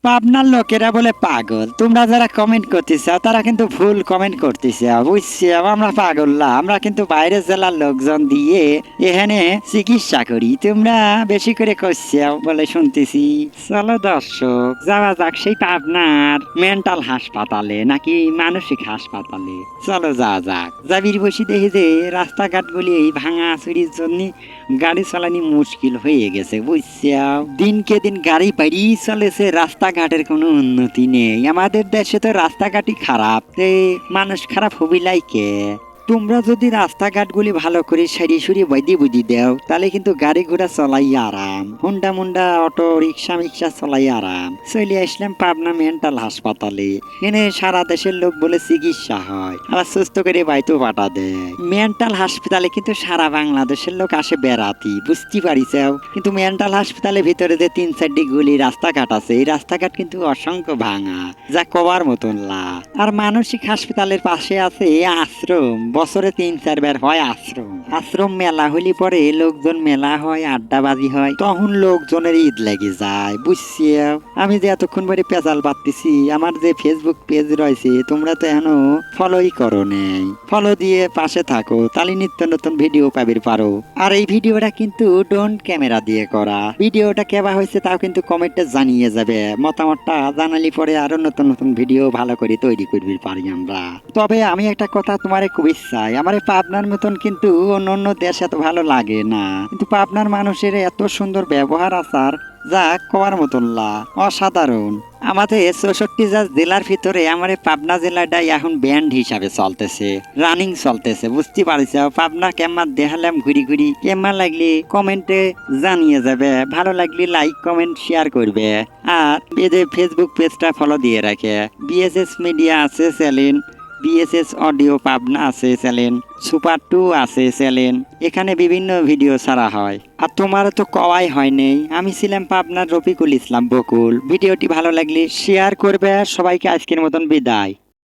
পাবনার লোকেরা বলে পাগল। তোমরা যারা কমেন্ট করতেছ তারা কিন্তু ভুল কমেন্ট করতেছে, বুঝছি। আমরা পাগল না, আমরা কিন্তু বাইরের জেলার লোকজন দিয়ে এখানে চিকিৎসা করি। তোমরা বেশি করে করছে বলে শুনতেছি। চলো দর্শক, যাওয়া যাক সেই পাবনার মেন্টাল হাসপাতালে নাকি মানসিক হাসপাতালে। চলো যাওয়া যাক। যাবির বসি দেখি যে রাস্তাঘাটগুলি এই ভাঙা চুরির জন্য গাড়ি চালানি মুশকিল হয়ে গেছে, বুঝছি। দিনকে দিন গাড়ি বাড়িয়ে চলেছে, রাস্তাঘাটের কোনো উন্নতি নেই। আমাদের দেশে তো রাস্তাঘাটই খারাপ, মানুষ খারাপ হবিলাই কে? তোমরা যদি রাস্তাঘাটগুলি ভালো করে সারি সুরি বৈদি বুঝি দেও, তাহলে কিন্তু গাড়ি ঘোড়া চলাই আরাম। হুন্ডা মুন্ডা অটো রিক্সা মিক্সা চলাই আরাম। চলে আসলাম পাবনা মেন্টাল হাসপাতালে। এনে সারা দেশের লোক বলে চিকিৎসা হয়, আবার সুস্থ করে বাইতেও পাঠা দেয়। মেন্টাল হাসপাতালে কিন্তু সারা বাংলাদেশের লোক আসে বেড়াতি, বুঝতে পারিস। কিন্তু মেন্টাল হাসপাতালের ভিতরে যে 3-4টি গুলি রাস্তাঘাট আছে, এই রাস্তাঘাট কিন্তু অসংখ্য ভাঙা, যা কবার মতন লা। আর মানসিক হাসপাতালের পাশে আছে আশ্রম। বছরে 3-4 বার হয় আশ্রম। আশ্রম মেলা হলি পরে লোকজন মেলা হয়, আড্ডাবাজি হয়, তখন লোকজনের ঈদ লেগে যায়, বুঝছি। আমি যে এতক্ষণ ধরে পেঁচাল পাচ্ছি, আমার যে ফেসবুক পেজ রয়েছে তোমরা তো এখনো ফলোই করো নেই। ফলো দিয়ে পাশে থাকো, তাহলে নিত্য নতুন ভিডিও পাবে পারো। আর এই ভিডিওটা কিন্তু ড্রোন ক্যামেরা দিয়ে করা। ভিডিওটা কেবা হয়েছে তাও কিন্তু কমেন্টে জানিয়ে যাবে। মতামতটা জানালি পরে আরো নতুন নতুন ভিডিও ভালো করে তৈরি করবি পারি আমরা। তবে আমি একটা কথা তোমারে খুব ইচ্ছাই, আমার পাবনার মতন কিন্তু অন্য অন্য দেশ এত ভালো লাগে না, কিন্তু পাবনার মানুষের এত সুন্দর ব্যবহার আচার যা কওয়ার মতন লা, অসাধারণ। আমাদের 64 জেলার ভিতরে আমার পাবনা জেলাটাই এখন ব্যান্ড হিসাবে চলতেছে, রানিং চলতেছে, বুঝতে পারছি। পাবনা কেমন দেখালাম ঘুরি ঘুরি। কেমন লাগলে কমেন্টে জানিয়ে যাবে, ভালো লাগলে লাইক কমেন্ট শেয়ার করবে। আর এদের ফেসবুক পেজটা ফলো দিয়ে রাখে। বিএসএস মিডিয়া আছে চ্যানেল, বিএসএস অডিও পাবনা আছে চ্যানেল, সুপার 2 আছে চ্যানেল। এখানে বিভিন্ন ভিডিও ছাড়া হয়। আর তোমার তো কওয়াই হয় নেই। আমি ছিলাম পাবনার রফিকুল ইসলাম বকুল। ভিডিওটি ভালো লাগলে শেয়ার করবে। সবাইকে আজকের মতন বিদায়।